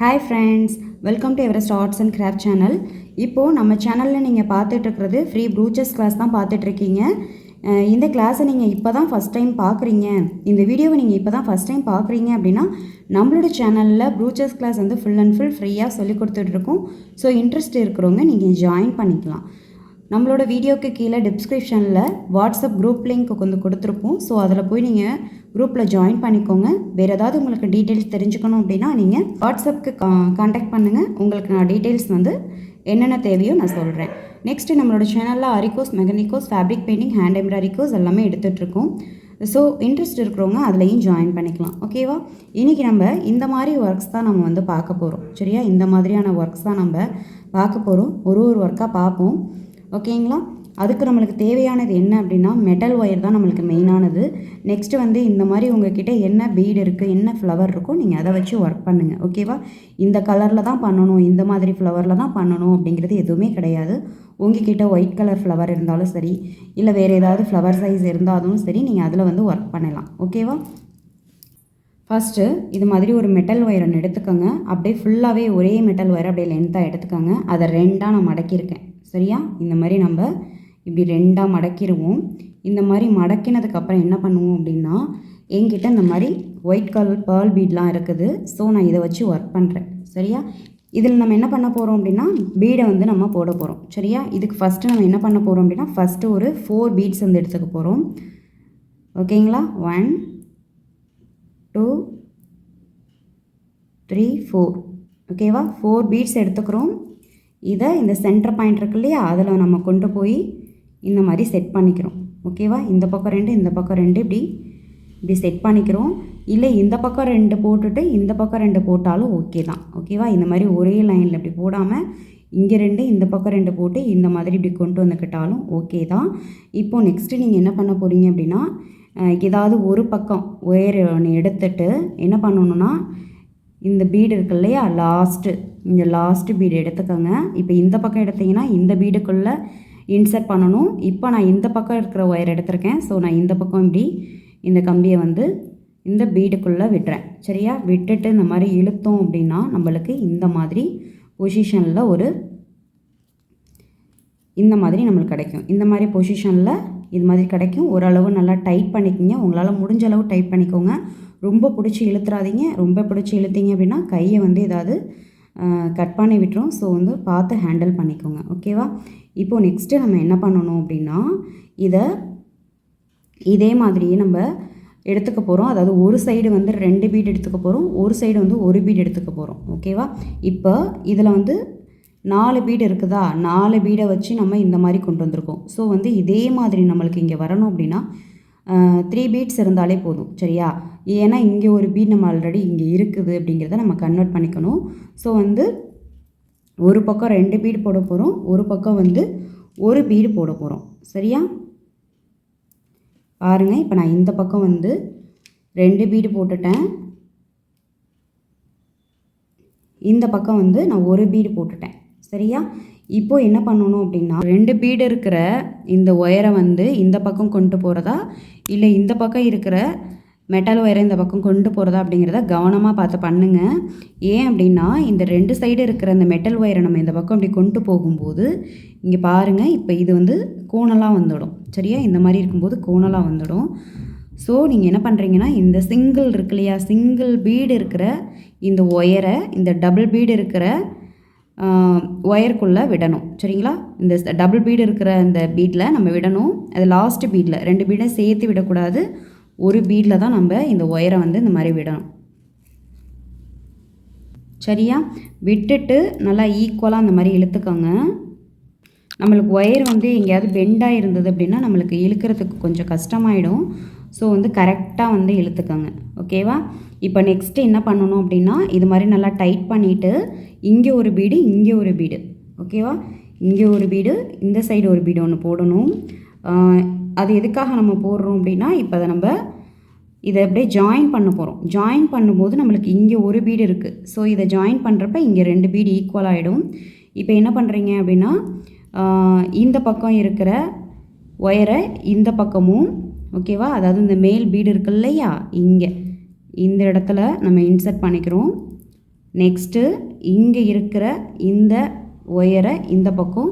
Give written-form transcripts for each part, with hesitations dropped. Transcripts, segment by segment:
Hi friends, welcome to Everest arts and craft channel. இப்போது நம்ம சேனலில் நீங்கள் பார்த்துட்ருக்கிறது ஃப்ரீ ப்ரூச்சஸ் கிளாஸ் தான் பார்த்துட்ருக்கீங்க. இந்த கிளாஸை நீங்கள் இப்போ தான் ஃபஸ்ட் டைம் பார்க்குறீங்க, இந்த வீடியோவை நீங்கள் இப்போ தான் ஃபஸ்ட் டைம் பார்க்குறீங்க அப்படின்னா நம்மளோட சேனலில் ப்ரூச்சஸ் கிளாஸ் வந்து ஃபுல் அண்ட் ஃபுல் ஃப்ரீயாக சொல்லி கொடுத்துட்ருக்கோம். ஸோ இன்ட்ரெஸ்ட் இருக்கிறவங்க நீங்கள் ஜாயின் பண்ணிக்கலாம். நம்மளோட வீடியோக்கு கீழே டிஸ்கிரிப்ஷனில் வாட்ஸ்அப் குரூப் லிங்க் கொஞ்சம் கொடுத்துருப்போம். ஸோ அதில் போய் நீங்கள் குரூப்பில் ஜாயின் பண்ணிக்கோங்க. வேறு ஏதாவது உங்களுக்கு டீட்டெயில்ஸ் தெரிஞ்சுக்கணும் அப்படின்னா நீங்கள் வாட்ஸ்அப்புக்கு காண்டாக்ட் பண்ணுங்கள். உங்களுக்கு நான் டீட்டெயில்ஸ் வந்து என்னென்ன தேவையோ நான் சொல்கிறேன். நெக்ஸ்ட்டு நம்மளோட சேனலில் அரிகோஸ், மெக்கானிக்கோஸ், ஃபேப்ரிக் பெயிண்டிங், ஹேண்ட் எம்ப்ராய்டரிக்கோஸ் எல்லாமே எடுத்துகிட்ருக்கோம். ஸோ இன்ட்ரெஸ்ட் இருக்கிறவங்க அதுலேயும் ஜாயின் பண்ணிக்கலாம். ஓகேவா? இன்றைக்கி நம்ம இந்த மாதிரி ஒர்க்ஸ் தான் நம்ம வந்து பார்க்க போகிறோம். சரியா? இந்த மாதிரியான ஒர்க்ஸ் தான் நம்ம பார்க்க போகிறோம். ஒரு ஒர்க்காக பார்ப்போம். ஓகேங்களா? அதுக்கு நம்மளுக்கு தேவையானது என்ன அப்படின்னா மெட்டல் ஒயர் தான் நம்மளுக்கு மெயினானது. நெக்ஸ்ட்டு வந்து இந்த மாதிரி உங்கள்கிட்ட என்ன பீடு இருக்குது, என்ன ஃப்ளவர் இருக்கோ நீங்கள் அதை வச்சு ஒர்க் பண்ணுங்கள். ஓகேவா? இந்த கலரில் தான் பண்ணணும், இந்த மாதிரி ஃப்ளவரில் தான் பண்ணணும் அப்படிங்கிறது எதுவுமே கிடையாது. உங்கள்கிட்ட ஒயிட் கலர் ஃப்ளவர் இருந்தாலும் சரி, இல்லை வேறு ஏதாவது ஃப்ளவர் சைஸ் இருந்தாலும் சரி, நீங்கள் அதில் வந்து ஒர்க் பண்ணலாம். ஓகேவா? ஃபஸ்ட்டு இது மாதிரி ஒரு மெட்டல் ஒயர் ஒன்று எடுத்துக்கோங்க. அப்படியே ஃபுல்லாகவே ஒரே மெட்டல் ஒயர் அப்படியே லென்த்தாக எடுத்துக்கோங்க. அதை ரெண்டாக நான் மடக்கியிருக்கேன். சரியா? இந்த மாதிரி நம்ம இப்படி ரெண்டாக மடக்கிடுவோம். இந்த மாதிரி மடக்கினதுக்கப்புறம் என்ன பண்ணுவோம் அப்படின்னா, என்கிட்ட இந்த மாதிரி ஒயிட் கலர் பேர்ல் பீட்லாம் இருக்குது. ஸோ நான் இதை வச்சு ஒர்க் பண்ணுறேன். சரியா? இதில் நம்ம என்ன பண்ண போகிறோம் அப்படின்னா பீடை வந்து நம்ம போட போகிறோம். சரியா? இதுக்கு ஃபஸ்ட்டு நம்ம என்ன பண்ண போகிறோம் அப்படின்னா ஃபஸ்ட்டு ஒரு 4 பீட்ஸ் வந்து எடுத்துக்க போகிறோம். ஓகேங்களா? 1 2 3 4. ஓகேவா? 4 பீட்ஸ் எடுத்துக்கிறோம். இதை இந்த சென்டர் பாயிண்ட் இருக்கு இல்லையா, அதில் நம்ம கொண்டு போய் இந்த மாதிரி செட் பண்ணிக்கிறோம். ஓகேவா? இந்த பக்கம் 2, இந்த பக்கம் 2 இப்படி செட் பண்ணிக்கிறோம். இல்லை இந்த பக்கம் 2 போட்டுட்டு இந்த பக்கம் 2 போட்டாலும் ஓகே தான். ஓகேவா? இந்த மாதிரி ஒரே லைனில் இப்படி போடாமல் இங்கே 2 இந்த பக்கம் 2 போட்டு இந்த மாதிரி இப்படி கொண்டு வந்துக்கிட்டாலும் ஓகே தான். இப்போது நெக்ஸ்ட்டு நீங்கள் என்ன பண்ண போகிறீங்க அப்படின்னா ஏதாவது ஒரு பக்கம் ஒயர் ஒன்று எடுத்துட்டு என்ன பண்ணணுன்னா இந்த பீடு இருக்கு இல்லையா, இந்த லாஸ்ட்டு பீடு எடுத்துக்கோங்க. இப்போ இந்த பக்கம் எடுத்திங்கன்னா இந்த பீடுக்குள்ளே இன்சர்ட் பண்ணணும். இப்போ நான் இந்த பக்கம் இருக்கிற ஒயர் எடுத்திருக்கேன். ஸோ நான் இந்த பக்கம் இப்படி இந்த கம்பியை வந்து இந்த பீடுக்குள்ளே விட்டுறேன். சரியா? விட்டுட்டு இந்த மாதிரி இழுத்தோம் அப்படின்னா நம்மளுக்கு இந்த மாதிரி பொசிஷனில் இந்த மாதிரி நம்மளுக்கு கிடைக்கும். இந்த மாதிரி பொசிஷனில் இது மாதிரி கிடைக்கும். ஓரளவு நல்லா டைட் பண்ணிக்கோங்க. உங்களால் முடிஞ்ச அளவு டைட் பண்ணிக்கோங்க. ரொம்ப பிடிச்சி இழுத்துறாதீங்க. ரொம்ப பிடிச்சி இழுத்தீங்க அப்படின்னா கையை வந்து ஏதாவது கட் பண்ணி விட்டுரும். ஸோ வந்து பார்த்து ஹேண்டில் பண்ணிக்கோங்க. ஓகேவா? இப்போது நெக்ஸ்ட்டு நம்ம என்ன பண்ணணும் அப்படின்னா இதே மாதிரியே நம்ம எடுத்துக்க போகிறோம். அதாவது ஒரு சைடு வந்து 2 பீட் எடுத்துக்க போகிறோம், ஒரு சைடு வந்து 1 பீட் எடுத்துக்க போகிறோம். ஓகேவா? இப்போ இதில் வந்து 4 பீடு இருக்குதா, 4 பீடை வச்சு நம்ம இந்த மாதிரி கொண்டு வந்திருக்கோம். ஸோ வந்து இதே மாதிரி நம்மளுக்கு இங்கே வரணும் அப்படின்னா 3 பீட்ஸ் இருந்தாலே போதும். சரியா? ஏன்னா இங்கே ஒரு பீட் நம்ம ஆல்ரெடி இங்கே இருக்குது அப்படிங்கிறத நம்ம கன்வெர்ட் பண்ணிக்கணும். ஸோ வந்து ஒரு பக்கம் 2 பீடு போட போகிறோம், ஒரு பக்கம் வந்து 1 பீடு போட போகிறோம். சரியா? பாருங்கள், இப்போ நான் இந்த பக்கம் வந்து 2 பீடு போட்டுட்டேன், இந்த பக்கம் வந்து நான் 1 பீடு போட்டுட்டேன். சரியா? இப்போது என்ன பண்ணணும் அப்படின்னா 2 பீடு இருக்கிற இந்த ஒயரை வந்து இந்த பக்கம் கொண்டு போகிறதா, இல்லை இந்த பக்கம் இருக்கிற மெட்டல் ஒயரை இந்த பக்கம் கொண்டு போகிறதா அப்படிங்கிறத கவனமாக பார்த்து பண்ணுங்கள். ஏன் அப்படின்னா இந்த 2 சைடு இருக்கிற இந்த மெட்டல் ஒயரை நம்ம இந்த பக்கம் இப்படி கொண்டு போகும்போது இங்கே பாருங்கள், இப்போ இது வந்து கோணலாக வந்துடும். சரியா? இந்த மாதிரி இருக்கும்போது கோணலாக வந்துடும். ஸோ நீங்கள் என்ன பண்ணுறீங்கன்னா இந்த சிங்கிள் இருக்கு இல்லையா, சிங்கிள் பீடு இருக்கிற இந்த ஒயரை இந்த டபுள் பீடு இருக்கிற ஒயருக்குள்ளே விடணும். சரிங்களா? இந்த டபுள் பீடு இருக்கிற இந்த பீடில் நம்ம விடணும். அது லாஸ்ட்டு பீடில் 2 பீடை சேர்த்து விடக்கூடாது. ஒரு பீடில் தான் நம்ம இந்த ஒயரை வந்து இந்த மாதிரி விடணும். சரியா? விட்டுட்டு நல்லா ஈக்குவலாக அந்த மாதிரி இழுத்துக்கோங்க. நம்மளுக்கு ஒயர் வந்து எங்கேயாவது பெண்டாக இருந்தது அப்படின்னா நம்மளுக்கு இழுக்கிறதுக்கு கொஞ்சம் கஷ்டமாயிடும். ஸோ வந்து கரெக்டாக வந்து இழுத்துக்கோங்க. ஓகேவா? இப்போ நெக்ஸ்ட்டு என்ன பண்ணணும் அப்படின்னா இது மாதிரி நல்லா டைட் பண்ணிவிட்டு இங்கே ஒரு பீடு, இங்கே ஒரு பீடு. ஓகேவா? இங்கே ஒரு பீடு, இந்த சைடு ஒரு பீடு ஒன்று போடணும். அது எதுக்காக நம்ம போடுறோம் அப்படின்னா இப்போ அதை இதை அப்படியே ஜாயின் பண்ண போகிறோம். ஜாயின் பண்ணும்போது நம்மளுக்கு இங்கே ஒரு பீடு இருக்குது. ஸோ இதை ஜாயின் பண்ணுறப்ப இங்கே 2 பீடு ஈக்குவல் ஆகிடும். இப்போ என்ன பண்ணுறீங்க அப்படின்னா இந்த பக்கம் இருக்கிற ஒயரை இந்த பக்கமும், ஓகேவா, அதாவது இந்த மேல் பீடு இருக்கு இல்லையா, இங்கே இந்த இடத்துல நம்ம இன்சர்ட் பண்ணிக்கிறோம். நெக்ஸ்ட்டு இங்கே இருக்கிற இந்த ஒயரை இந்த பக்கம்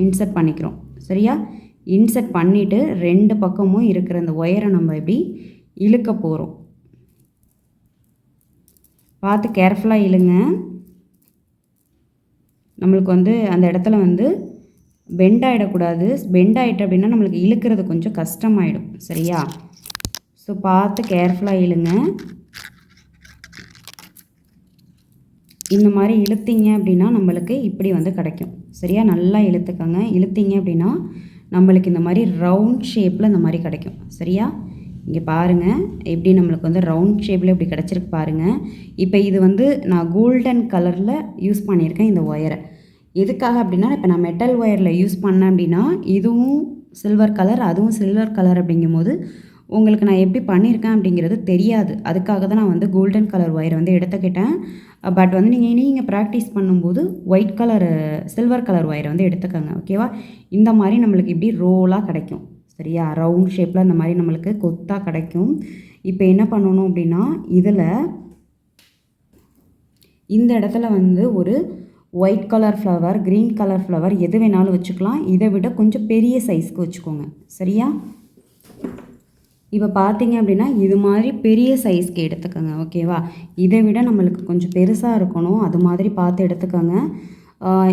இன்சர்ட் பண்ணிக்கிறோம். சரியா? இன்சர்ட் பண்ணிவிட்டு 2 பக்கமும் இருக்கிற இந்த ஒயரை நம்ம இப்படி இழுக்க போகிறோம். பார்த்து கேர்ஃபுல்லாக இழுங்க. நம்மளுக்கு வந்து அந்த இடத்துல வந்து பெண்ட் ஆகிடக்கூடாது. பெண்ட் ஆகிட்டு அப்படின்னா நம்மளுக்கு இழுக்கிறது கொஞ்சம் கஷ்டமாயிடும். சரியா? ஸோ பார்த்து கேர்ஃபுல்லாக இழுங்க. இந்த மாதிரி இழுத்தீங்க அப்படின்னா நம்மளுக்கு இப்படி வந்து கிடைக்கும். சரியா? நல்லா இழுத்துக்கங்க. இழுத்தீங்க அப்படின்னா நம்மளுக்கு இந்த மாதிரி ரவுண்ட் ஷேப்பில் இந்த மாதிரி கிடைக்கும். சரியா? இங்கே பாருங்கள் எப்படி நம்மளுக்கு வந்து ரவுண்ட் ஷேப்பில் இப்படி கிடச்சிருக்கு பாருங்கள். இப்போ இது வந்து நான் கோல்டன் கலரில் யூஸ் பண்ணியிருக்கேன் இந்த ஒயரை. எதுக்காக அப்படின்னா இப்போ நான் மெட்டல் ஒயரில் யூஸ் பண்ணேன் அப்படின்னா இதுவும் சில்வர் கலர் அதுவும் சில்வர் கலர் அப்படிங்கும்போது உங்களுக்கு நான் எப்படி பண்ணியிருக்கேன் அப்படிங்கிறது தெரியாது. அதுக்காக தான் நான் வந்து கோல்டன் கலர் ஒயரை வந்து எடுத்துக்கிட்டேன். பட் வந்து நீங்கள் ப்ராக்டிஸ் பண்ணும்போது ஒயிட் கலர் சில்வர் கலர் ஒயரை வந்து எடுத்துக்கோங்க. ஓகேவா? இந்த மாதிரி நம்மளுக்கு இப்படி ரோலாக கிடைக்கும். சரியா? ரவுண்ட் ஷேப்பில் இந்த மாதிரி நம்மளுக்கு கொத்தாக கிடைக்கும். இப்போ என்ன பண்ணணும் அப்படின்னா இதில் இந்த இடத்துல வந்து ஒரு white colour flower green colour flower எது வேணாலும் வச்சுக்கலாம். இதை விட கொஞ்சம் பெரிய சைஸ்க்கு வச்சுக்கோங்க. சரியா? இப்போ பார்த்தீங்க அப்படின்னா இது மாதிரி பெரிய சைஸ்க்கு எடுத்துக்கோங்க. ஓகேவா? இதை விட நம்மளுக்கு கொஞ்சம் பெருசாக இருக்கணும். அது மாதிரி பார்த்து எடுத்துக்கோங்க.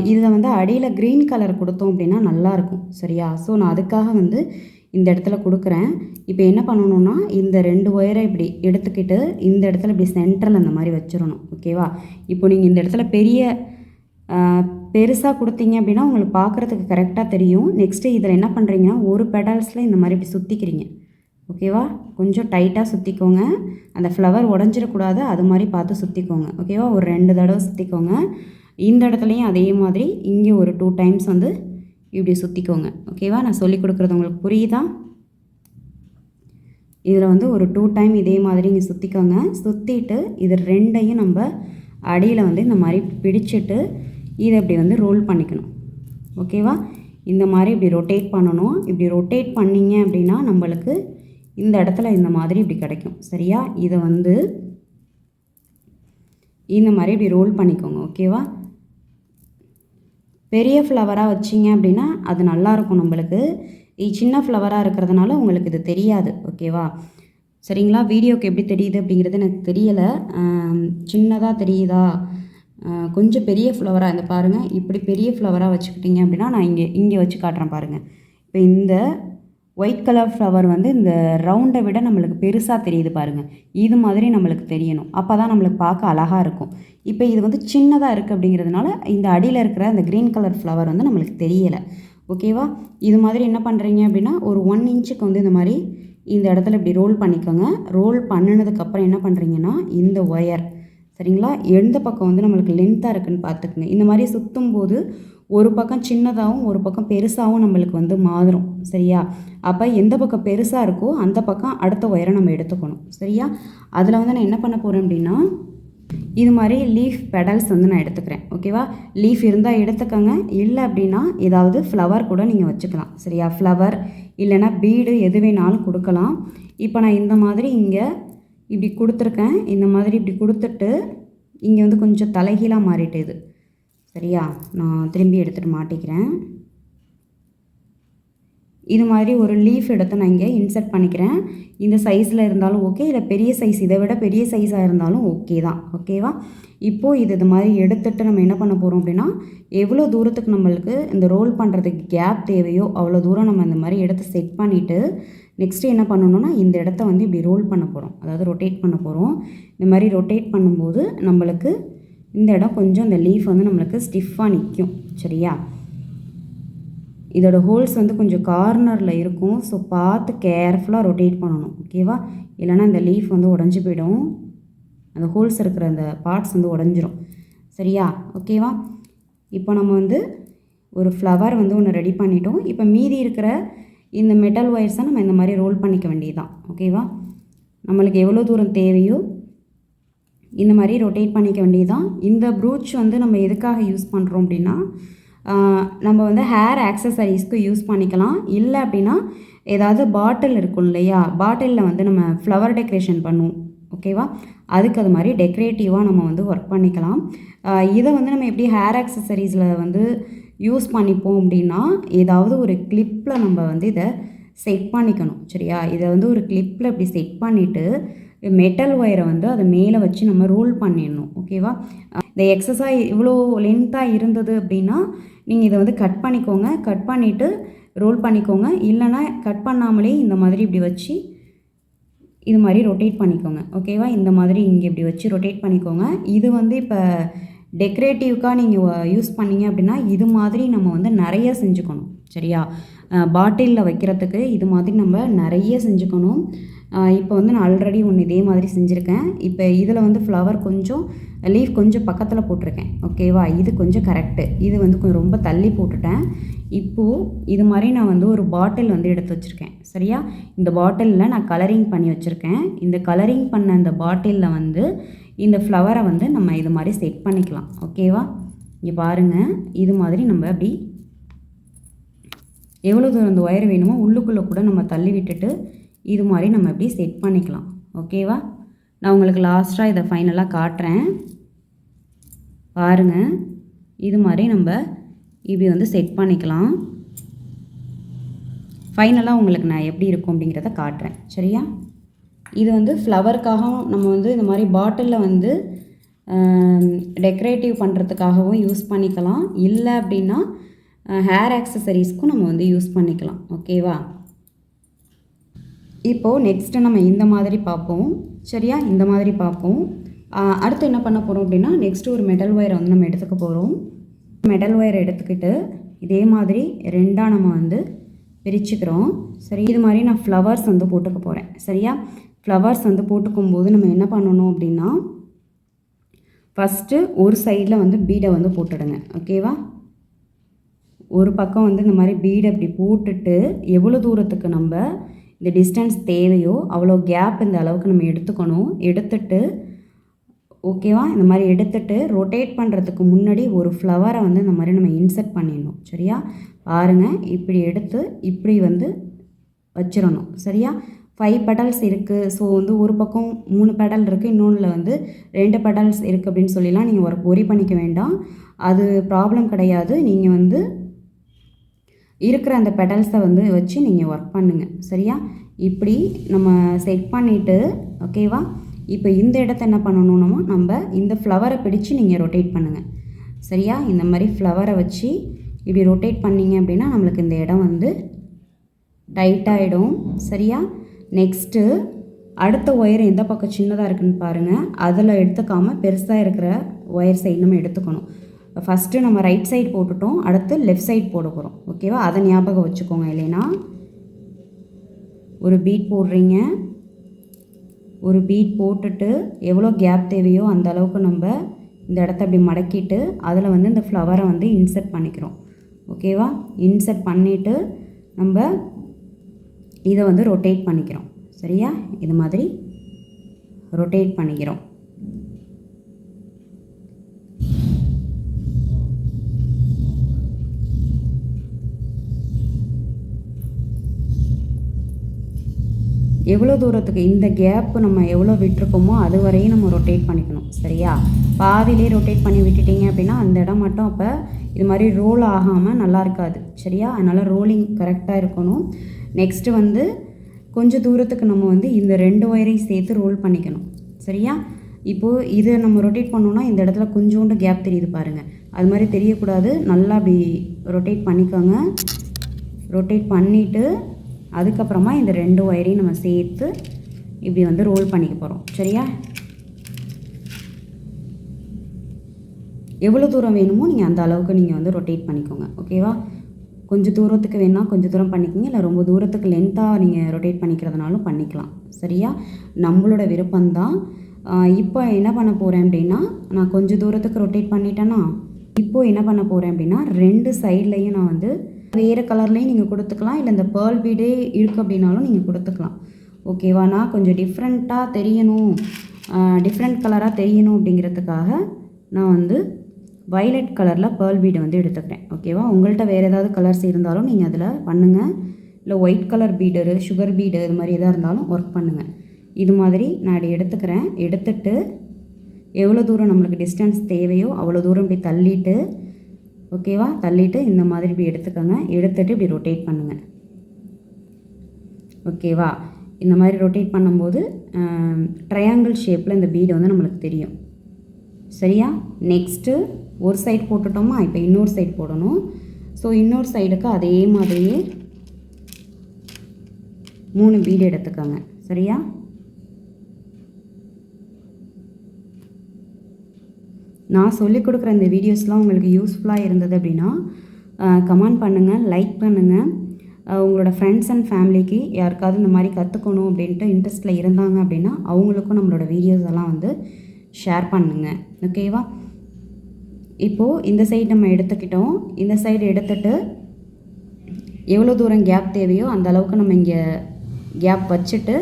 இதில் வந்து அடியில் க்ரீன் கலர் கொடுத்தோம் அப்படின்னா நல்லாயிருக்கும். சரியா? ஸோ நான் அதுக்காக வந்து இந்த இடத்துல கொடுக்குறேன். இப்போ என்ன பண்ணணுன்னா இந்த 2 ஒயரை இப்படி எடுத்துக்கிட்டு இந்த இடத்துல இப்படி சென்டரில் இந்த மாதிரி வச்சிடணும். ஓகேவா? இப்போ நீங்கள் இந்த இடத்துல பெருசாக கொடுத்தீங்க அப்படின்னா உங்களுக்கு பார்க்குறதுக்கு கரெக்டாக தெரியும். நெக்ஸ்ட்டு இதில் என்ன பண்ணுறீங்கன்னா ஒரு பெடல்ஸில் இந்த மாதிரி இப்படி சுற்றிக்கிறீங்க. ஓகேவா? கொஞ்சம் டைட்டாக சுற்றிக்கோங்க. அந்த ஃப்ளவர் உடஞ்சிடக்கூடாது. அது மாதிரி பார்த்து சுற்றிக்கோங்க. ஓகேவா? ஒரு 2 தடவை சுற்றிக்கோங்க. இந்த இடத்துலையும் அதே மாதிரி இங்கே ஒரு 2 டைம்ஸ் வந்து இப்படி சுற்றிக்கோங்க. ஓகேவா? நான் சொல்லி கொடுக்குறது உங்களுக்கு புரியுதா? இதில் வந்து ஒரு 2 டைம் இதே மாதிரி இங்கே சுற்றிக்கோங்க. சுற்றிட்டு இது 2ஐயும் நம்ம அடியில் வந்து இந்த மாதிரி பிடிச்சிட்டு இதை இப்படி வந்து ரோல் பண்ணிக்கணும். ஓகேவா? இந்த மாதிரி இப்படி ரொட்டேட் பண்ணணும். இப்படி ரொட்டேட் பண்ணிங்க அப்படின்னா நம்மளுக்கு இந்த இடத்துல இந்த மாதிரி இப்படி கிடைக்கும். சரியா? இதை வந்து இந்த மாதிரி இப்படி ரோல் பண்ணிக்கோங்க. ஓகேவா? பெரிய ஃப்ளவராக வச்சிங்க அப்படின்னா அது நல்லாயிருக்கும். நம்மளுக்கு சின்ன ஃப்ளவராக இருக்கிறதுனால உங்களுக்கு இது தெரியாது. ஓகேவா? சரிங்களா? வீடியோக்கு எப்படி தெரியுது அப்படிங்கிறது எனக்கு தெரியலை. சின்னதாக தெரியுதா? கொஞ்சம் பெரிய ஃப்ளவராக இந்த பாருங்கள். இப்படி பெரிய ஃப்ளவராக வச்சுக்கிட்டிங்க அப்படின்னா நான் இங்கே வச்சு காட்டுறேன் பாருங்கள். இப்போ இந்த ஒயிட் கலர் ஃப்ளவர் வந்து இந்த ரவுண்டை விட நம்மளுக்கு பெருசாக தெரியுது பாருங்கள். இது மாதிரி நம்மளுக்கு தெரியணும். அப்போ தான் நம்மளுக்கு பார்க்க அழகாக இருக்கும். இப்போ இது வந்து சின்னதாக இருக்குது அப்படிங்கிறதுனால இந்த அடியில் இருக்கிற அந்த க்ரீன் கலர் ஃப்ளவர் வந்து நம்மளுக்கு தெரியலை. ஓகேவா? இது மாதிரி என்ன பண்ணுறீங்க அப்படின்னா ஒரு 1 இன்ச்சுக்கு வந்து இந்த மாதிரி இந்த இடத்துல இப்படி ரோல் பண்ணிக்கோங்க. ரோல் பண்ணினதுக்கப்புறம் என்ன பண்ணுறீங்கன்னா இந்த ஒயர் சரிங்களா எந்த பக்கம் வந்து நம்மளுக்கு லென்த்தாக இருக்குதுன்னு பார்த்துக்குங்க. இந்த மாதிரி சுற்றும் போது ஒரு பக்கம் சின்னதாகவும் ஒரு பக்கம் பெருசாகவும் நம்மளுக்கு வந்து மாறும். சரியா? அப்போ எந்த பக்கம் பெருசாக இருக்கோ அந்த பக்கம் அடுத்த ஒயரை நம்ம எடுத்துக்கணும். சரியா? அதில் வந்து நான் என்ன பண்ண போகிறேன் அப்படின்னா இது மாதிரி லீஃப் பெடல்ஸ் வந்து நான் எடுத்துக்கிறேன். ஓகேவா? லீஃப் இருந்தால் எடுத்துக்கோங்க. இல்லை அப்படின்னா ஏதாவது ஃப்ளவர் கூட நீங்கள் வச்சுக்கலாம். சரியா? ஃப்ளவர் இல்லைன்னா பீடு எது வேணாலும் கொடுக்கலாம். இப்போ நான் இந்த மாதிரி இங்கே இப்படி கொடுத்துருக்கேன். இந்த மாதிரி இப்படி கொடுத்துட்டு இங்கே வந்து கொஞ்சம் தலைகீழாக மாறிட்டு இது. சரியா? நான் திரும்பி எடுத்துகிட்டு மாட்டிக்கிறேன். இது மாதிரி ஒரு லீஃப் எடுத்து நான் இங்கே இன்சர்ட் பண்ணிக்கிறேன். இந்த சைஸில் இருந்தாலும் ஓகே, இல்லை பெரிய சைஸ் இதை விட பெரிய சைஸாக இருந்தாலும் ஓகே தான். ஓகேவா? இப்போது இது மாதிரி எடுத்துகிட்டு நம்ம என்ன பண்ண போகிறோம் அப்படின்னா எவ்வளோ தூரத்துக்கு நம்மளுக்கு இந்த ரோல் பண்ணுறதுக்கு கேப் தேவையோ அவ்வளோ தூரம் நம்ம இந்த மாதிரி எடுத்து செட் பண்ணிவிட்டு நெக்ஸ்ட்டு என்ன பண்ணணும்னா இந்த இடத்த வந்து இப்படி ரோல் பண்ண போகிறோம். அதாவது ரொட்டேட் பண்ண போகிறோம். இந்த மாதிரி ரொட்டேட் பண்ணும்போது நம்மளுக்கு இந்த இடம் கொஞ்சம் இந்த லீஃப் வந்து நம்மளுக்கு ஸ்டிஃபாக நிற்கும். சரியா? இதோட ஹோல்ஸ் வந்து கொஞ்சம் கார்னரில் இருக்கும். ஸோ பார்த்து கேர்ஃபுல்லாக ரொட்டேட் பண்ணணும். ஓகேவா? இல்லைனா இந்த லீஃப் வந்து உடஞ்சி போயிடும். அந்த ஹோல்ஸ் இருக்கிற அந்த பார்ட்ஸ் வந்து உடஞ்சிரும். சரியா? ஓகேவா? இப்போ நம்ம வந்து ஒரு ஃப்ளவர் வந்து ஒன்று ரெடி பண்ணிட்டோம். இப்போ மீதி இருக்கிற இந்த மெட்டல் ஒயர்ஸை நம்ம இந்த மாதிரி ரோல் பண்ணிக்க வேண்டியதுதான். ஓகேவா? நம்மளுக்கு எவ்வளோ தூரம் தேவையோ இந்த மாதிரி ரொட்டேட் பண்ணிக்க வேண்டியதுதான். இந்த ப்ரூச் வந்து நம்ம எதுக்காக யூஸ் பண்ணுறோம் அப்படின்னா நம்ம வந்து ஹேர் ஆக்சசரிஸ்க்கு யூஸ் பண்ணிக்கலாம். இல்லை அப்படின்னா ஏதாவது பாட்டில் இருக்கும் இல்லையா, பாட்டிலில் வந்து நம்ம ஃப்ளவர் டெக்கரேஷன் பண்ணுவோம். ஓகேவா. அதுக்கு அது மாதிரி டெக்கரேட்டிவாக நம்ம வந்து ஒர்க் பண்ணிக்கலாம். இதை வந்து நம்ம எப்படி ஹேர் ஆக்சசரிஸில் வந்து யூஸ் பண்ணிப்போம் அப்படின்னா, ஏதாவது ஒரு கிளிப்பில் நம்ம வந்து இதை செட் பண்ணிக்கணும். சரியா. இதை வந்து ஒரு கிளிப்பில் இப்படி செட் பண்ணிவிட்டு மெட்டல் ஒயரை வந்து அதை மேலே வச்சு நம்ம ரோல் பண்ணிடணும். ஓகேவா. இந்த எக்ஸஸாக இவ்வளோ லென்த்தாக இருந்தது அப்படின்னா நீங்கள் இதை வந்து கட் பண்ணிக்கோங்க. கட் பண்ணிவிட்டு ரோல் பண்ணிக்கோங்க. இல்லைனா கட் பண்ணாமலே இந்த மாதிரி இப்படி வச்சு இது மாதிரி ரொட்டேட் பண்ணிக்கோங்க. ஓகேவா. இந்த மாதிரி இங்கே இப்படி வச்சு ரொட்டேட் பண்ணிக்கோங்க. இது வந்து இப்போ டெக்கரேட்டிவ்க்காக நீங்கள் யூஸ் பண்ணிங்க அப்படின்னா இது மாதிரி நம்ம வந்து நிறைய செஞ்சுக்கணும். சரியா. பாட்டிலில் வைக்கிறதுக்கு இது மாதிரி நம்ம நிறைய செஞ்சுக்கணும். இப்போ வந்து நான் ஆல்ரெடி ஒன்று இதே மாதிரி செஞ்சுருக்கேன். இப்போ இதில் வந்து ஃப்ளவர் கொஞ்சம் லீஃப் கொஞ்சம் பக்கத்தில் போட்டிருக்கேன். ஓகேவா. இது கொஞ்சம் கரெக்டு. இது வந்து கொஞ்சம் ரொம்ப தள்ளி போட்டுட்டேன். இப்போது இது மாதிரி நான் வந்து ஒரு பாட்டில் வந்து எடுத்து வச்சுருக்கேன். சரியா. இந்த பாட்டிலில் நான் கலரிங் பண்ணி வச்சுருக்கேன். இந்த கலரிங் பண்ண அந்த பாட்டிலில் வந்து இந்த ஃப்ளவரை வந்து நம்ம இது மாதிரி செட் பண்ணிக்கலாம். ஓகேவா. இங்கே பாருங்கள். இது மாதிரி நம்ம அப்படி எவ்வளோ தூரம் இந்த ஒயர் வேணுமோ உள்ளுக்குள்ளே கூட நம்ம தள்ளி விட்டுட்டு இது மாதிரி நம்ம எப்படி செட் பண்ணிக்கலாம். ஓகேவா. நான் உங்களுக்கு லாஸ்ட்டாக இதை ஃபைனலாக காட்டுறேன். பாருங்கள். இது மாதிரி நம்ம இப்படி வந்து செட் பண்ணிக்கலாம். ஃபைனலாக உங்களுக்கு நான் எப்படி இருக்கும் அப்படிங்கிறத காட்டுறேன். சரியா. இது வந்து ஃப்ளவருக்காகவும் நம்ம வந்து இந்த மாதிரி பாட்டிலில் வந்து டெக்கரேட்டிவ் பண்ணுறதுக்காகவும் யூஸ் பண்ணிக்கலாம். இல்லை அப்படின்னா ஹேர் ஆக்சசரிஸ்க்கும் நம்ம வந்து யூஸ் பண்ணிக்கலாம். ஓகேவா. இப்போது நெக்ஸ்ட்டு நம்ம இந்த மாதிரி பார்ப்போம். சரியா. இந்த மாதிரி பார்ப்போம். அடுத்து என்ன பண்ண போகிறோம் அப்படின்னா நெக்ஸ்ட்டு ஒரு மெட்டல் ஒயரை வந்து நம்ம எடுத்துக்க போகிறோம். மெட்டல் ஒயரை எடுத்துக்கிட்டு இதே மாதிரி ரெண்டாக நம்ம வந்து பிரிச்சுக்கிறோம். சரி. இது மாதிரி நான் ஃப்ளவர்ஸ் வந்து போட்டுக்க போகிறேன். சரியா. ஃப்ளவர்ஸ் வந்து போட்டுக்கும்போது நம்ம என்ன பண்ணணும் அப்படின்னா ஃபஸ்ட்டு ஒரு சைடில் வந்து பீடை வந்து போட்டுடுங்க. ஓகேவா. ஒரு பக்கம் வந்து இந்த மாதிரி பீடை அப்படி போட்டுட்டு எவ்வளோ தூரத்துக்கு நம்ம இந்த டிஸ்டன்ஸ் தேவையோ அவ்வளோ கேப் இந்த அளவுக்கு நம்ம எடுத்துக்கணும். எடுத்துட்டு ஓகேவா. இந்த மாதிரி எடுத்துட்டு ரொட்டேட் பண்ணுறதுக்கு முன்னாடி ஒரு ஃப்ளவரை வந்து இந்த மாதிரி நம்ம இன்சர்ட் பண்ணிடணும். சரியா. பாருங்கள். இப்படி எடுத்து இப்படி வந்து வச்சிடணும். சரியா. 5 பெடல்ஸ் இருக்குது. ஸோ வந்து ஒரு பக்கம் 3 பெடல் இருக்குது, இன்னொன்றில் வந்து 2 பெடல்ஸ் இருக்குது அப்படின்னு சொல்லிலாம் நீங்கள் ஒரி பண்ணிக்க வேண்டாம். அது ப்ராப்ளம் கிடையாது. நீங்கள் வந்து இருக்கிற அந்த பெடல்ஸை வந்து வச்சு நீங்கள் ஒர்க் பண்ணுங்கள். சரியா. இப்படி நம்ம செட் பண்ணிவிட்டு ஓகேவா. இப்போ இந்த இடத்த என்ன பண்ணணும்னா நம்ம இந்த ஃப்ளவரை பிடிச்சு நீங்கள் ரொட்டேட் பண்ணுங்கள். சரியா. இந்த மாதிரி ஃப்ளவரை வச்சு இப்படி ரொட்டேட் பண்ணிங்க அப்படின்னா நம்மளுக்கு இந்த இடம் வந்து டைட்டாகிடும். சரியா. நெக்ஸ்ட்டு அடுத்த ஒயர் எந்த பக்கம் சின்னதாக இருக்குதுன்னு பாருங்கள். அதில் எடுத்துக்காமல் பெருசாக இருக்கிற ஒயர் சைடு நம்ம எடுத்துக்கணும். ஃபஸ்ட்டு நம்ம ரைட் சைடு போட்டுட்டோம். அடுத்து லெஃப்ட் சைடு போட போகிறோம். ஓகேவா. அதை ஞாபகம் வச்சுக்கோங்க. இல்லைன்னா ஒரு பீட் போடுறீங்க. ஒரு பீட் போட்டுட்டு எவ்வளோ கேப் தேவையோ அந்த அளவுக்கு நம்ம இந்த இடத்த அப்படி மடக்கிட்டு அதில் வந்து இந்த ஃப்ளவரை வந்து இன்சர்ட் பண்ணிக்கிறோம். ஓகேவா. இன்சர்ட் பண்ணிவிட்டு நம்ம இதை வந்து ரொட்டேட் பண்ணிக்கிறோம். சரியா. இது மாதிரி ரொட்டேட் பண்ணிக்கிறோம். எவ்வளோ தூரத்துக்கு இந்த கேப்பு நம்ம எவ்வளோ விட்டுருக்கோமோ அது வரையும் நம்ம ரொட்டேட் பண்ணிக்கணும். சரியா. பாதியிலே ரொட்டேட் பண்ணி விட்டுட்டிங்க அப்படின்னா அந்த இடம் மட்டும் அப்போ இது மாதிரி ரோல் ஆகாமல் நல்லா இருக்காது. சரியா. அதனால் ரோலிங் கரெக்டாக இருக்கணும். நெக்ஸ்ட்டு வந்து கொஞ்சம் தூரத்துக்கு நம்ம வந்து இந்த 2 ஒயரையும் சேர்த்து ரோல் பண்ணிக்கணும். சரியா. இப்போது இதை நம்ம ரொட்டேட் பண்ணோன்னா இந்த இடத்துல கொஞ்சோண்டு கேப் தெரியுது பாருங்கள். அது மாதிரி தெரியக்கூடாது. நல்லா அப்படி ரொட்டேட் பண்ணிக்கோங்க. ரொட்டேட் பண்ணிவிட்டு அதுக்கப்புறமா இந்த 2 ஒயரையும் நம்ம சேர்த்து இப்படி வந்து ரோல் பண்ணிக்க போகிறோம். சரியா. எவ்வளோ தூரம் வேணுமோ நீங்கள் அந்த அளவுக்கு நீங்கள் வந்து ரொட்டேட் பண்ணிக்கோங்க. ஓகேவா. கொஞ்சம் தூரத்துக்கு வேணால் கொஞ்சம் தூரம் பண்ணிக்கோங்க. இல்லை ரொம்ப தூரத்துக்கு லென்த்தாக நீங்கள் ரொட்டேட் பண்ணிக்கிறதுனாலும் பண்ணிக்கலாம். சரியா. நம்மளோட விருப்பம்தான். இப்போ என்ன பண்ண போகிறேன் அப்படின்னா நான் கொஞ்சம் தூரத்துக்கு ரொட்டேட் பண்ணிட்டேன்னா இப்போது என்ன பண்ண போகிறேன் அப்படின்னா 2 சைட்லேயும் நான் வந்து வேறு கலர்லேயும் நீங்கள் கொடுத்துக்கலாம். இல்லை இந்த பேர்ல் பீடே இருக்குது அப்படின்னாலும் நீங்கள் கொடுத்துக்கலாம். ஓகேவா. நான் கொஞ்சம் டிஃப்ரெண்ட்டாக தெரியணும், டிஃப்ரெண்ட் கலராக தெரியணும் அப்படிங்கிறதுக்காக நான் வந்து வயலட் கலரில் பேர்ல் பீடை வந்து எடுத்துக்கிறேன். ஓகேவா. உங்கள்கிட்ட வேறு ஏதாவது கலர்ஸ் இருந்தாலும் நீங்கள் அதில் பண்ணுங்கள். இல்லை ஒயிட் கலர் பீடரு, சுகர் பீடு இது மாதிரி எதாக இருந்தாலும் ஒர்க் பண்ணுங்கள். இது மாதிரி நான் இப்படி எடுத்துக்கிறேன். எடுத்துட்டு எவ்வளோ தூரம் நம்மளுக்கு டிஸ்டன்ஸ் தேவையோ அவ்வளோ தூரம் இப்படி தள்ளிட்டு, ஓகேவா, தள்ளிட்டு இந்த மாதிரி இப்படி எடுத்துக்கோங்க. எடுத்துகிட்டு இப்படி ரொட்டேட் பண்ணுங்கள். ஓகேவா, இந்த மாதிரி ரொட்டேட் பண்ணும்போது ட்ரையாங்கிள் ஷேப்பில் இந்த பீடு வந்து நம்மளுக்கு தெரியும். சரியா, நெக்ஸ்ட்டு ஒரு சைடு போட்டுட்டோமா, இப்போ இன்னொரு சைடு போடணும். ஸோ இன்னொரு சைடுக்கு அதே மாதிரியே 3 பீடு எடுத்துக்கோங்க. சரியா, நான் சொல்லிக் கொடுக்குற இந்த வீடியோஸ்லாம் உங்களுக்கு யூஸ்ஃபுல்லாக இருந்தது அப்படின்னா கமெண்ட் பண்ணுங்கள், லைக் பண்ணுங்கள். உங்களோட ஃப்ரெண்ட்ஸ் அண்ட் ஃபேமிலிக்கு யாருக்காவது இந்த மாதிரி கற்றுக்கணும் அப்படின்ட்டு இன்ட்ரெஸ்ட்டில் இருந்தாங்க அப்படின்னா அவங்களுக்கும் நம்மளோட வீடியோஸ் எல்லாம் வந்து ஷேர் பண்ணுங்கள். ஓகேவா, இப்போது இந்த சைடு நம்ம எடுத்துக்கிட்டோம். இந்த சைடு எடுத்துகிட்டு எவ்வளோ தூரம் கேப் தேவையோ அந்த அளவுக்கு நம்ம இங்கே கேப் வச்சுட்டு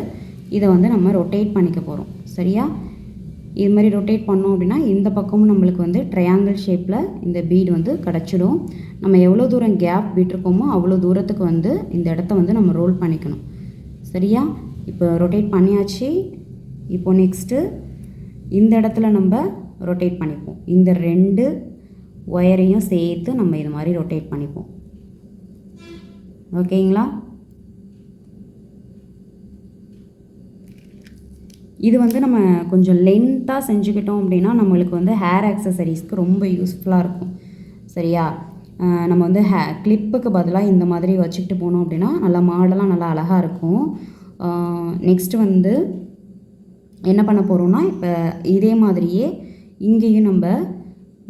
இதை வந்து நம்ம ரொட்டேட் பண்ணிக்க போகிறோம். சரியா, இது மாதிரி ரொட்டேட் பண்ணோம் அப்படின்னா இந்த பக்கமும் நம்மளுக்கு வந்து ட்ரையாங்கிள் ஷேப்பில் இந்த பீடு வந்து கிடச்சிடும். நம்ம எவ்வளோ தூரம் கேப் விட்டுருக்கோமோ அவ்வளோ தூரத்துக்கு வந்து இந்த இடத்த வந்து நம்ம ரோல் பண்ணிக்கணும். சரியா, இப்போ ரொட்டேட் பண்ணியாச்சு. இப்போ நெக்ஸ்ட்டு இந்த இடத்துல நம்ம ரொட்டேட் பண்ணிப்போம். இந்த 2 ஒயரையும் சேர்த்து நம்ம இது மாதிரி ரொட்டேட் பண்ணிப்போம். ஓகேங்களா, இது வந்து நம்ம கொஞ்சம் லென்த்தாக செஞ்சுக்கிட்டோம் அப்படின்னா நம்மளுக்கு வந்து ஹேர் ஆக்சசரிஸ்க்கு ரொம்ப யூஸ்ஃபுல்லாக இருக்கும். சரியா, நம்ம வந்து கிளிப்புக்கு பதிலாக இந்த மாதிரி வச்சுக்கிட்டு போனோம் அப்படின்னா நல்லா மாடலாக நல்லா அழகாக இருக்கும். நெக்ஸ்ட்டு வந்து என்ன பண்ண போகிறோம்னா, இப்போ இதே மாதிரியே இங்கேயும் நம்ம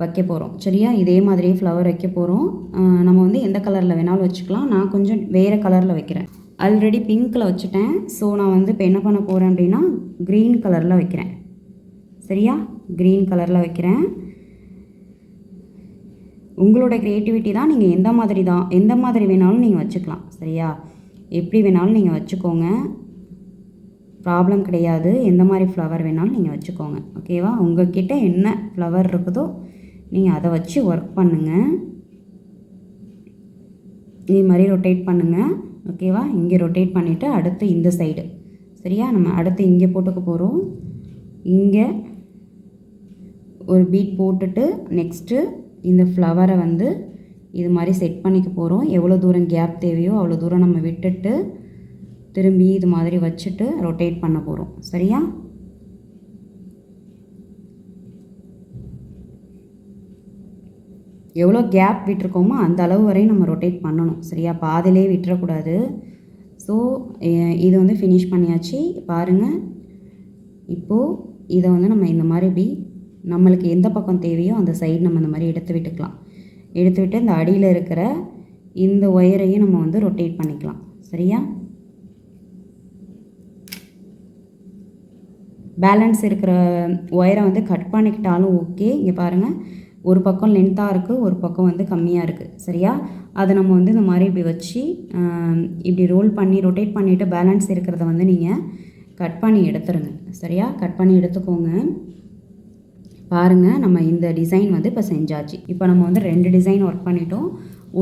வைக்க போகிறோம். சரியா, இதே மாதிரியே ஃப்ளவர் வைக்க போகிறோம். நம்ம வந்து எந்த கலரில் வேணாலும் வச்சுக்கலாம். நான் கொஞ்சம் வேறு கலரில் வைக்கிறேன். ஆல்ரெடி பிங்க்கில் வச்சுட்டேன். ஸோ நான் வந்து இப்போ என்ன பண்ண போகிறேன் அப்படின்னா க்ரீன் கலரில் வைக்கிறேன். சரியா, க்ரீன் கலரில் வைக்கிறேன். உங்களோட க்ரியேட்டிவிட்டி தான், நீங்கள் எந்த மாதிரி வேணாலும் நீங்கள் வச்சுக்கலாம். சரியா, எப்படி வேணாலும் நீங்கள் வச்சுக்கோங்க, ப்ராப்ளம் கிடையாது. எந்த மாதிரி ஃப்ளவர் வேணாலும் நீங்கள் வச்சுக்கோங்க. ஓகேவா, உங்கள்கிட்ட என்ன ஃப்ளவர் இருக்குதோ நீங்கள் அதை வச்சு ஒர்க் பண்ணுங்கள். இது மாதிரி ரொட்டேட் பண்ணுங்கள். ஓகேவா, இங்கே ரொட்டேட் பண்ணிவிட்டு அடுத்து இந்த சைடு. சரியா, நம்ம அடுத்து இங்கே போட்டுக்க போகிறோம். இங்கே ஒரு பீட் போட்டுட்டு நெக்ஸ்ட்டு இந்த ஃப்ளவரை வந்து இது மாதிரி செட் பண்ணிக்க போகிறோம். எவ்வளோ தூரம் கேப் தேவையோ அவ்வளோ தூரம் நம்ம விட்டுட்டு திரும்பி இது மாதிரி வச்சுட்டு ரொட்டேட் பண்ண போகிறோம். சரியா, எவ்வளோ கேப் விட்டுருக்கோமோ அந்த அளவு வரையும் நம்ம ரொட்டேட் பண்ணணும். சரியா, பாதிலே விட்டுறக்கூடாது. ஸோ இது வந்து ஃபினிஷ் பண்ணியாச்சு. பாருங்கள், இப்போது இதை வந்து நம்ம இந்த மாதிரி இப்படி நம்மளுக்கு எந்த பக்கம் தேவையோ அந்த சைடு நம்ம இந்த மாதிரி எடுத்து விட்டுக்கலாம். எடுத்து விட்டு இந்த அடியில் இருக்கிற இந்த ஒயரையும் நம்ம வந்து ரொட்டேட் பண்ணிக்கலாம். சரியா, பேலன்ஸ் இருக்கிற ஒயரை வந்து கட் பண்ணிக்கிட்டாலும் ஓகே. இங்கே பாருங்கள், ஒரு பக்கம் லென்த்தாக இருக்குது, ஒரு பக்கம் வந்து கம்மியாக இருக்குது. சரியா, அதை நம்ம வந்து இந்த மாதிரி இப்படி வச்சு இப்படி ரோல் பண்ணி ரொட்டேட் பண்ணிவிட்டு பேலன்ஸ் இருக்கிறத வந்து நீங்கள் கட் பண்ணி எடுத்துருங்க. சரியா, கட் பண்ணி எடுத்துக்கோங்க. பாருங்கள், நம்ம இந்த டிசைன் வந்து இப்போ செஞ்சாச்சு. இப்போ நம்ம வந்து 2 டிசைன் ஒர்க் பண்ணிட்டோம்.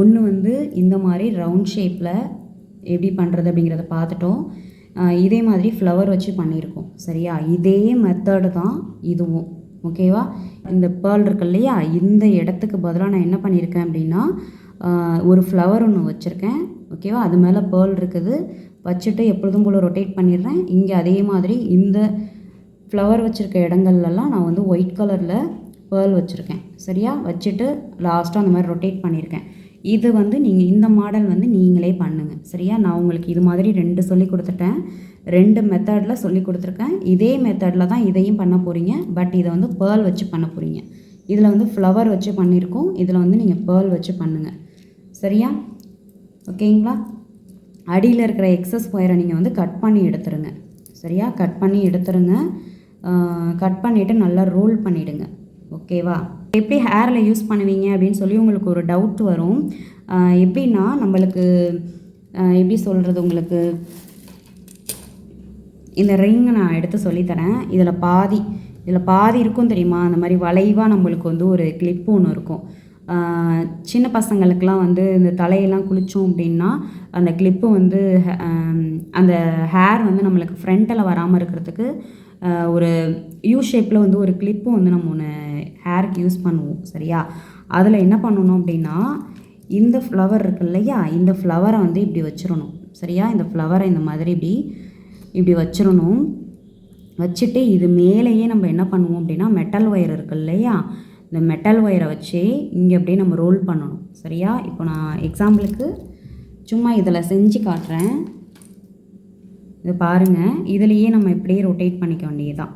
ஒன்று வந்து இந்த மாதிரி ரவுண்ட் ஷேப்பில் எப்படி பண்ணுறது அப்படிங்கிறத பார்த்துட்டோம். இதே மாதிரி ஃப்ளவர் வச்சு பண்ணியிருக்கோம். சரியா, இதே மெத்தடு தான் இதுவும். ஓகேவா, இந்த பேர்ல் இருக்கு இல்லையா, இந்த இடத்துக்கு பதிலாக நான் என்ன பண்ணியிருக்கேன் அப்படின்னா ஒரு ஃப்ளவர் ஒன்று வச்சுருக்கேன். ஓகேவா, அது மேலே பேர்ல் இருக்குது, வச்சுட்டு எப்பொழுதும் போல் ரொட்டேட் பண்ணிடுறேன். இங்கே அதே மாதிரி இந்த ஃப்ளவர் வச்சுருக்க இடங்கள்லாம் நான் வந்து ஒயிட் கலரில் பேர்ல் வச்சுருக்கேன். சரியா, வச்சுட்டு லாஸ்ட்டாக அந்த மாதிரி ரொட்டேட் பண்ணியிருக்கேன். இது வந்து நீங்கள் இந்த மாடல் வந்து நீங்களே பண்ணுங்கள். சரியா, நான் உங்களுக்கு இது மாதிரி 2 சொல்லி கொடுத்துட்டேன். 2 மெத்தடில் சொல்லி கொடுத்துருக்கேன். இதே மெத்தடில் தான் இதையும் பண்ண போகிறீங்க. பட் இதை வந்து பேர்ல் வச்சு பண்ண போகிறீங்க. இதில் வந்து ஃப்ளவர் வச்சு பண்ணியிருக்கோம், இதில் வந்து நீங்கள் பேர்ல் வச்சு பண்ணுங்கள். சரியா, ஓகேங்களா. அடியில் இருக்கிற எக்ஸஸ் ஒயரை நீங்கள் வந்து கட் பண்ணி எடுத்துருங்க. சரியா, கட் பண்ணி எடுத்துருங்க. கட் பண்ணிவிட்டு நல்லா ரோல் பண்ணிவிடுங்க. ஓகேவா, எப்படி ஹேரில் யூஸ் பண்ணுவீங்க அப்படின்னு சொல்லி உங்களுக்கு ஒரு டவுட் வரும். எப்படின்னா நம்மளுக்கு எப்படி சொல்கிறது, உங்களுக்கு இந்த ரிங்கை நான் எடுத்து சொல்லித்தரேன். இதில் பாதி இருக்கும் தெரியுமா, அந்த மாதிரி வளைவாக நம்மளுக்கு வந்து ஒரு கிளிப்பு ஒன்று இருக்கும். சின்ன பசங்களுக்கெலாம் வந்து இந்த தலையெல்லாம் குளித்தோம் அப்படின்னா அந்த கிளிப்பு வந்து அந்த ஹேர் வந்து நம்மளுக்கு ஃப்ரண்ட்டில் வராமல் இருக்கிறதுக்கு ஒரு யூ ஷேப்பில் வந்து ஒரு கிளிப்பும் வந்து நம்ம ஒன்று ஹேருக்கு யூஸ் பண்ணுவோம். சரியா? அதில் என்ன பண்ணணும் அப்படின்னா இந்த ஃப்ளவர் இருக்கு இல்லையா, இந்த ஃப்ளவரை வந்து இப்படி வச்சிடணும். சரியா? இந்த ஃப்ளவரை இந்த மாதிரி இப்படி வச்சிடணும். வச்சுட்டு இது மேலேயே நம்ம என்ன பண்ணுவோம் அப்படின்னா மெட்டல் ஒயர் இருக்குது இல்லையா, இந்த மெட்டல் ஒயரை வச்சு இங்கே அப்படியே நம்ம ரோல் பண்ணணும். சரியா? இப்போ நான் எக்ஸாம்பிளுக்கு சும்மா இதில் செஞ்சு காட்டுறேன். இது பாருங்கள், இதுலேயே நம்ம இப்படியே ரொட்டேட் பண்ணிக்க வேண்டியதுதான்.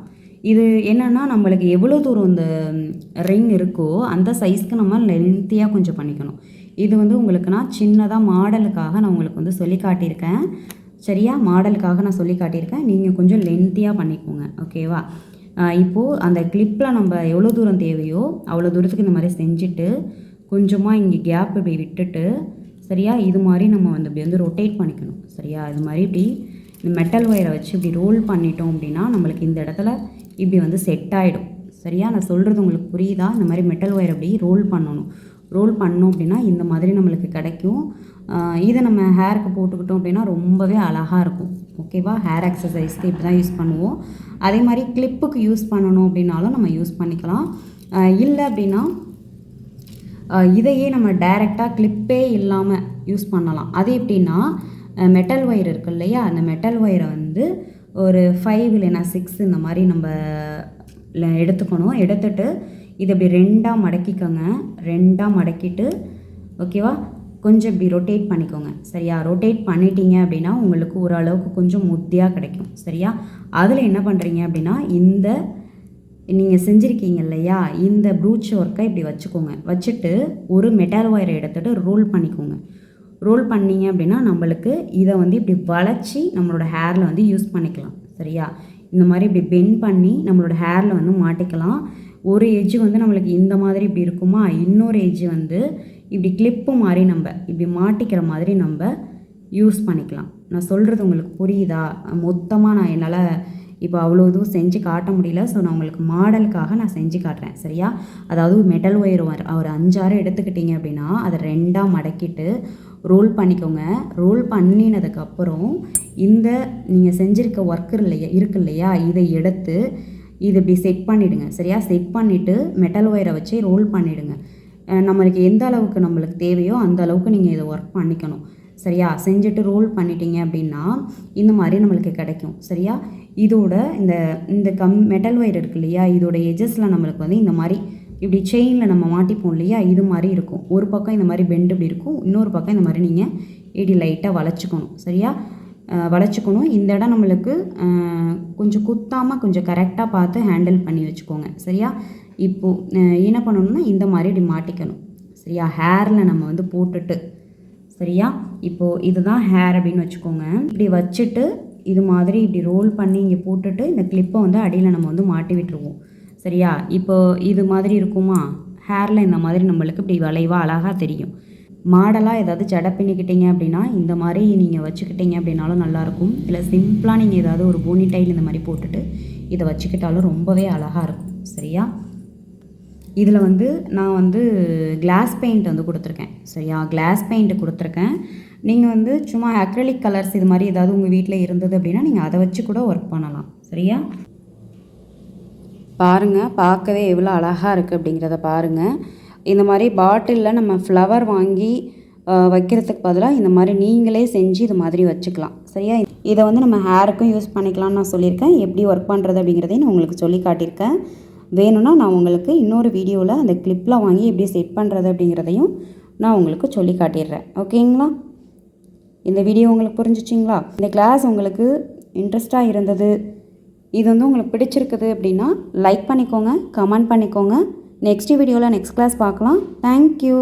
இது என்னென்னா நம்மளுக்கு எவ்வளோ தூரம் இந்த ரிங் இருக்கோ அந்த சைஸ்க்கு நம்ம லென்த்தியாக கொஞ்சம் பண்ணிக்கணும். இது வந்து உங்களுக்கு நான் சின்னதாக மாடலுக்காக நான் உங்களுக்கு வந்து சொல்லி காட்டியிருக்கேன். சரியா? மாடலுக்காக நான் சொல்லி காட்டியிருக்கேன். நீங்கள் கொஞ்சம் லென்த்தியாக பண்ணிக்கோங்க. ஓகேவா? இப்போது அந்த கிளிப்பில் நம்ம எவ்வளோ தூரம் தேவையோ அவ்வளோ தூரத்துக்கு இந்த மாதிரி செஞ்சுட்டு கொஞ்சமாக இங்கே கேப் இப்படி விட்டுட்டு, சரியா, இது மாதிரி நம்ம வந்து இப்படி வந்து ரொட்டேட் பண்ணிக்கணும். சரியா? இது மாதிரி இப்படி இந்த மெட்டல் ஒயரை வச்சு இப்படி ரோல் பண்ணிட்டோம் அப்படின்னா நம்மளுக்கு இந்த இடத்துல இப்படி வந்து செட் ஆகிடும். சரியா? நான் சொல்கிறது உங்களுக்கு புரியுதா? இந்த மாதிரி மெட்டல் ஒயர் அப்படி ரோல் பண்ணணும். ரோல் பண்ணோம் அப்படின்னா இந்த மாதிரி நம்மளுக்கு கிடைக்கும். இதை நம்ம ஹேருக்கு போட்டுக்கிட்டோம் அப்படின்னா ரொம்பவே அழகாக இருக்கும். ஓகேவா? ஹேர் எக்ஸசைஸ்க்கு இப்படி தான் யூஸ் பண்ணுவோம். அதே மாதிரி கிளிப்புக்கு யூஸ் பண்ணணும் அப்படின்னாலும் நம்ம யூஸ் பண்ணிக்கலாம். இல்லை அப்படின்னா இதையே நம்ம டைரெக்டாக கிளிப்பே இல்லாமல் யூஸ் பண்ணலாம். அது எப்படின்னா மெட்டல் ஒயர் இருக்குது இல்லையா, அந்த மெட்டல் ஒயரை வந்து ஒரு 5 இல்லைன்னா 6 இந்த மாதிரி நம்ம எடுத்துக்கணும். எடுத்துட்டு இதை இப்படி 2ஆக மடக்கிக்கோங்க. 2ஆக மடக்கிட்டு ஓகேவா, கொஞ்சம் இப்படி ரொட்டேட் பண்ணிக்கோங்க. சரியா? ரொட்டேட் பண்ணிட்டீங்க அப்படின்னா உங்களுக்கு ஓரளவுக்கு கொஞ்சம் முத்தியாக கிடைக்கும். சரியா? அதில் என்ன பண்ணுறீங்க அப்படின்னா இந்த நீங்கள் செஞ்சுருக்கீங்க இல்லையா, இந்த ப்ரூச் ஒர்க்கை இப்படி வச்சுக்கோங்க. வச்சுட்டு ஒரு மெட்டல் ஒயரை எடுத்துகிட்டு ரோல் பண்ணிக்கோங்க. ரோல் பண்ணிங்க அப்படின்னா நம்மளுக்கு இதை வந்து இப்படி வளைச்சி நம்மளோட ஹேரில் வந்து யூஸ் பண்ணிக்கலாம். சரியா? இந்த மாதிரி இப்படி பெண்ட் பண்ணி நம்மளோட ஹேரில் வந்து மாட்டிக்கலாம். ஒரு எட்ஜு வந்து நம்மளுக்கு இந்த மாதிரி இப்படி இருக்குமா, இன்னொரு எட்ஜு வந்து இப்படி கிளிப்பு மாதிரி நம்ம இப்படி மாட்டிக்கிற மாதிரி நம்ம யூஸ் பண்ணிக்கலாம். நான் சொல்கிறது உங்களுக்கு புரியுதா? மொத்தமாக நான் என்னால் இப்போ அவ்வளோ இதுவும் செஞ்சு காட்ட முடியல. ஸோ நான் உங்களுக்கு மாடலுக்காக நான் செஞ்சு காட்டுறேன். சரியா? அதாவது மெட்டல் ஒயர் ஒரு 5-6 எடுத்துக்கிட்டிங்க அப்படின்னா அதை 2ஆக மடக்கிட்டு ரோல் பண்ணிக்கோங்க. ரோல் பண்ணினதுக்கப்புறம் இந்த நீங்கள் செஞ்சுருக்க ஒர்க் இருக்கு இல்லையா, இதை எடுத்து இது இப்படி செட் பண்ணிவிடுங்க. சரியா? செட் பண்ணிவிட்டு மெட்டல் ஒயரை வச்சு ரோல் பண்ணிவிடுங்க. நம்மளுக்கு எந்த அளவுக்கு நம்மளுக்கு தேவையோ அந்த அளவுக்கு நீங்கள் இதை ஒர்க் பண்ணிக்கணும். சரியா? செஞ்சுட்டு ரோல் பண்ணிட்டீங்க அப்படின்னா இந்த மாதிரி நம்மளுக்கு கிடைக்கும். சரியா? இதோட இந்த மெட்டல் ஒயர் இருக்கு இல்லையா, இதோட எஜஸில் நம்மளுக்கு வந்து இந்த மாதிரி இப்படி செயினில் நம்ம மாட்டிப்போம் இல்லையா, இது மாதிரி இருக்கும். ஒரு பக்கம் இந்த மாதிரி பெண்டு இப்படி இருக்கும், இன்னொரு பக்கம் இந்த மாதிரி நீங்கள் இப்படி லைட்டாக வளைச்சிக்கணும். சரியா? வளைச்சிக்கணும். இந்த இடம் நம்மளுக்கு கொஞ்சம் குத்தாமல் கொஞ்சம் கரெக்டாக பார்த்து ஹேண்டில் பண்ணி வச்சுக்கோங்க. சரியா? இப்போது என்ன பண்ணணும்னா இந்த மாதிரி இப்படி மாட்டிக்கணும். சரியா? ஹேரில் நம்ம வந்து போட்டுட்டு, சரியா, இப்போது இதுதான் ஹேர் அப்படின்னு வச்சுக்கோங்க. இப்படி வச்சுட்டு இது மாதிரி இப்படி ரோல் பண்ணி இங்கே போட்டுட்டு இந்த கிளிப்பை வந்து அடியில் நம்ம வந்து மாட்டி விட்டுருவோம். சரியா? இப்போது இது மாதிரி இருக்குமா, ஹேரில் இந்த மாதிரி நம்மளுக்கு இப்படி வளைவாக அழகாக தெரியும். மாடலாக ஏதாவது ஜடை பின்னிக்கிட்டீங்க அப்படின்னா இந்த மாதிரி நீங்கள் வச்சுக்கிட்டீங்க அப்படின்னாலும் நல்லாயிருக்கும். இல்லை சிம்பிளாக நீங்கள் ஏதாவது ஒரு போனி டைல் இந்த மாதிரி போட்டுட்டு இதை வச்சுக்கிட்டாலும் ரொம்பவே அழகாக இருக்கும். சரியா? இதில் வந்து நான் வந்து கிளாஸ் பெயிண்ட் வந்து கொடுத்துருக்கேன். சரியா? கிளாஸ் பெயிண்ட் கொடுத்துருக்கேன். நீங்கள் வந்து சும்மா அக்ரிலிக் கலர்ஸ் இது மாதிரி ஏதாவது உங்கள் வீட்டில் இருந்தது அப்படின்னா நீங்கள் அதை வச்சு கூட ஒர்க் பண்ணலாம். சரியா? பாருங்கள், பார்க்கவே எவ்வளோ அழகாக இருக்குது அப்படிங்கிறத பாருங்கள். இந்த மாதிரி பாட்டிலில் நம்ம ஃப்ளவர் வாங்கி வைக்கிறதுக்கு பதிலாக இந்த மாதிரி நீங்களே செஞ்சு இது மாதிரி வச்சுக்கலாம். சரியா? இதை வந்து நம்ம ஹேருக்கும் யூஸ் பண்ணிக்கலாம்னு நான் சொல்லியிருக்கேன். எப்படி ஒர்க் பண்ணுறது அப்படிங்கிறதையும் நான் உங்களுக்கு சொல்லி காட்டியிருக்கேன். வேணும்னா நான் உங்களுக்கு இன்னொரு வீடியோவில் அந்த கிளிப்பில் வாங்கி எப்படி செட் பண்ணுறது அப்படிங்கிறதையும் நான் உங்களுக்கு சொல்லி காட்டிடுறேன். ஓகேங்களா? இந்த வீடியோ உங்களுக்கு புரிஞ்சிச்சிங்களா? இந்த கிளாஸ் உங்களுக்கு இன்ட்ரெஸ்ட்டாக இருந்தது, இது வந்து உங்களுக்கு பிடிச்சிருக்குது அப்படின்னா லைக் பண்ணிக்கோங்க, கமெண்ட் பண்ணிக்கோங்க. நெக்ஸ்ட் வீடியோவில் நெக்ஸ்ட் கிளாஸ் பார்க்கலாம். தேங்க்யூ.